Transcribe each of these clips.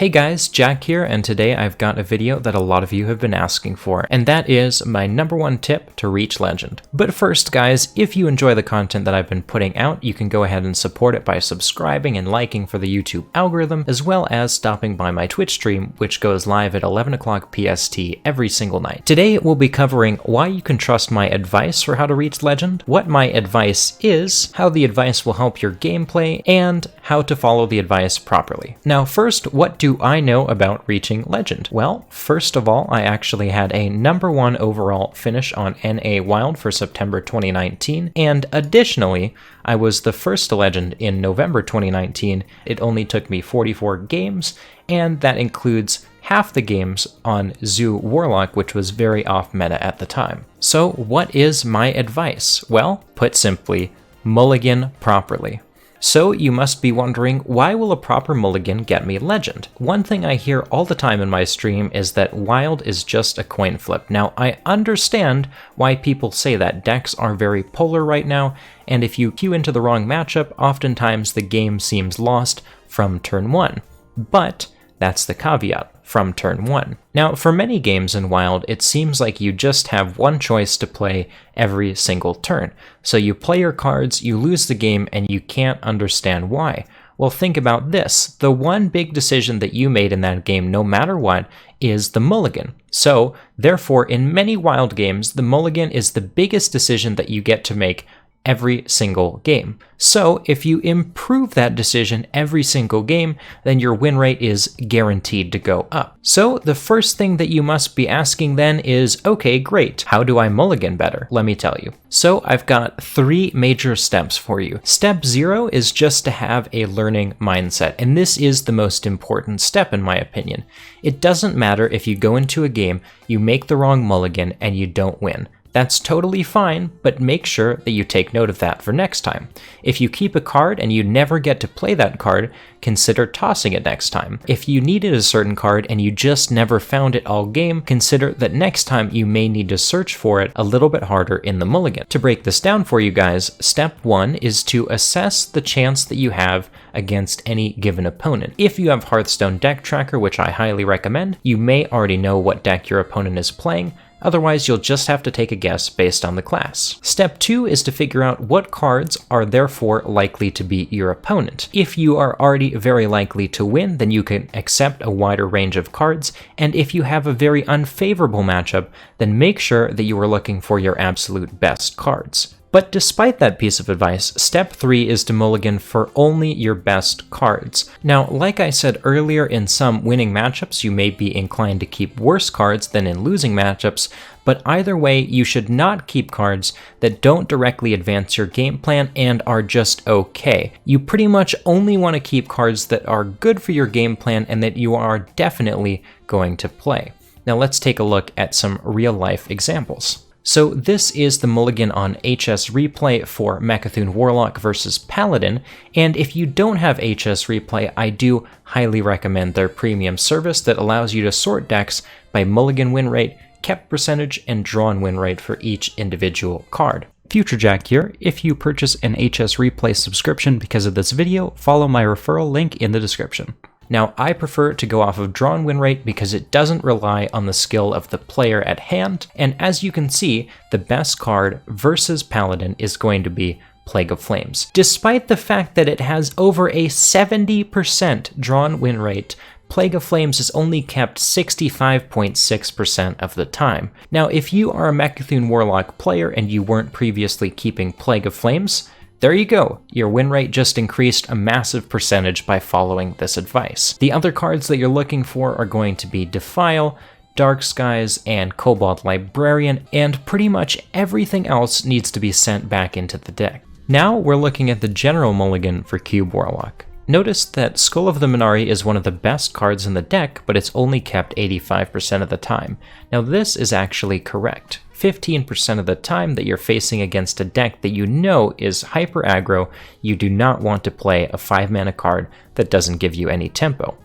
Hey guys, Jack here, and today I've got a video that a lot of you have been asking for, and that is my #1 tip to reach legend. But first guys, if you enjoy the content that I've been putting out, you can go ahead and support it by subscribing and liking for the YouTube algorithm, as well as stopping by my Twitch stream, which goes live at 11 o'clock PST every single night. Today we'll be covering why you can trust my advice for how to reach legend, what my advice is, how the advice will help your gameplay, and how to follow the advice properly. Now first, what do I know about reaching legend? Well, first of all, I actually had a #1 overall finish on NA Wild for September 2019, and additionally, I was the first to legend in November 2019. It only took me 44 games, and that includes half the games on Zoo Warlock, which was very off meta at the time. So what is my advice? Well, put simply, mulligan properly. So you must be wondering, why will a proper mulligan get me legend? One thing I hear all the time in my stream is that Wild is just a coin flip. Now, I understand why people say that. Decks are very polar right now, and if you queue into the wrong matchup, oftentimes the game seems lost from turn 1. But that's the caveat, from turn 1. Now, for many games in Wild, it seems like you just have one choice to play every single turn. So you play your cards, you lose the game, and you can't understand why. Well, think about this. The one big decision that you made in that game, no matter what, is the mulligan. So, therefore, in many Wild games, the mulligan is the biggest decision that you get to make every single game. So if you improve that decision every single game, then your win rate is guaranteed to go up. So the first thing that you must be asking then is, okay, great, how do I mulligan better? Let me tell you. So I've got 3 major steps for you. Step 0 is just to have a learning mindset, and this is the most important step in my opinion. It doesn't matter if you go into a game, you make the wrong mulligan, and you don't win. That's totally fine, but make sure that you take note of that for next time. If you keep a card and you never get to play that card, consider tossing it next time. If you needed a certain card and you just never found it all game, consider that next time you may need to search for it a little bit harder in the mulligan. To break this down for you guys, step 1 is to assess the chance that you have against any given opponent. If you have Hearthstone Deck Tracker, which I highly recommend, you may already know what deck your opponent is playing. Otherwise, you'll just have to take a guess based on the class. Step 2 is to figure out what cards are therefore likely to beat your opponent. If you are already very likely to win, then you can accept a wider range of cards, and if you have a very unfavorable matchup, then make sure that you are looking for your absolute best cards. But despite that piece of advice, step 3 is to mulligan for only your best cards. Now, like I said earlier, in some winning matchups, you may be inclined to keep worse cards than in losing matchups, but either way, you should not keep cards that don't directly advance your game plan and are just okay. You pretty much only want to keep cards that are good for your game plan and that you are definitely going to play. Now let's take a look at some real-life examples. So this is the mulligan on HS Replay for Mecha'thun Warlock versus Paladin, and if you don't have HS Replay, I do highly recommend their premium service that allows you to sort decks by mulligan win rate, kept percentage, and drawn win rate for each individual card. Future Jack here. If you purchase an HS Replay subscription because of this video, follow my referral link in the description. Now, I prefer to go off of drawn win rate because it doesn't rely on the skill of the player at hand, and as you can see, the best card versus Paladin is going to be Plague of Flames. Despite the fact that it has over a 70% drawn win rate, Plague of Flames is only kept 65.6% of the time. Now, if you are a Mecha'thun Warlock player and you weren't previously keeping Plague of Flames, there you go, your win rate just increased a massive percentage by following this advice. The other cards that you're looking for are going to be Defile, Dark Skies, and Cobalt Librarian, and pretty much everything else needs to be sent back into the deck. Now we're looking at the general mulligan for Cube Warlock. Notice that Skull of the Minari is one of the best cards in the deck, but it's only kept 85% of the time. Now this is actually correct. 15% of the time that you're facing against a deck that you know is hyper aggro, you do not want to play a 5-mana card that doesn't give you any tempo.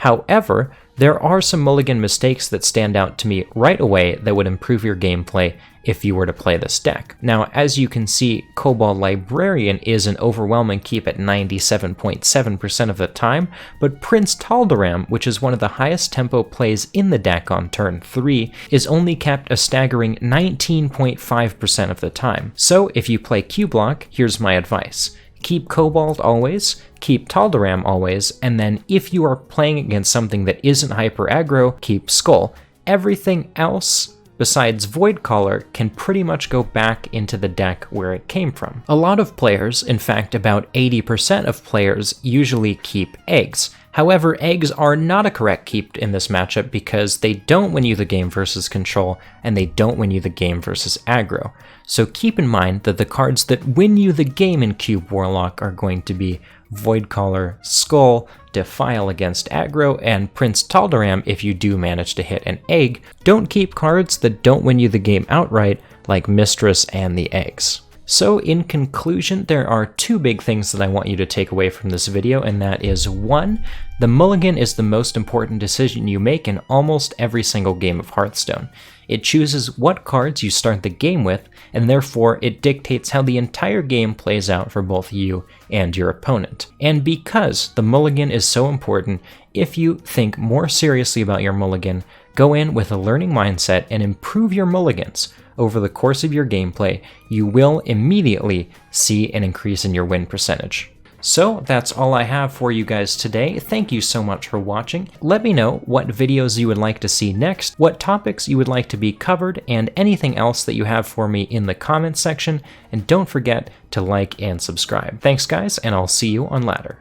However, there are some Mulligan mistakes that stand out to me right away that would improve your gameplay if you were to play this deck. Now, as you can see, Kobold Librarian is an overwhelming keep at 97.7% of the time, but Prince Taldaram, which is one of the highest tempo plays in the deck on turn 3, is only kept a staggering 19.5% of the time. So if you play Q-Block, here's my advice. Keep Kobold always, keep Taldaram always, and then if you are playing against something that isn't hyper aggro, keep Skull. Everything else besides Voidcaller can pretty much go back into the deck where it came from. A lot of players, in fact about 80% of players, usually keep Eggs. However, Eggs are not a correct keep in this matchup because they don't win you the game versus control, and they don't win you the game versus aggro. So keep in mind that the cards that win you the game in Cube Warlock are going to be Voidcaller, Skull, Defile against aggro, and Prince Taldaram if you do manage to hit an egg. Don't keep cards that don't win you the game outright, like Mistress and the Eggs. So in conclusion, there are two big things that I want you to take away from this video, and that is 1, the Mulligan is the most important decision you make in almost every single game of Hearthstone. It chooses what cards you start the game with, and therefore it dictates how the entire game plays out for both you and your opponent. And because the Mulligan is so important, if you think more seriously about your Mulligan, go in with a learning mindset and improve your Mulligans. Over the course of your gameplay, you will immediately see an increase in your win percentage. So that's all I have for you guys today. Thank you so much for watching. Let me know what videos you would like to see next, what topics you would like to be covered, and anything else that you have for me in the comments section. And don't forget to like and subscribe. Thanks guys, and I'll see you on Ladder.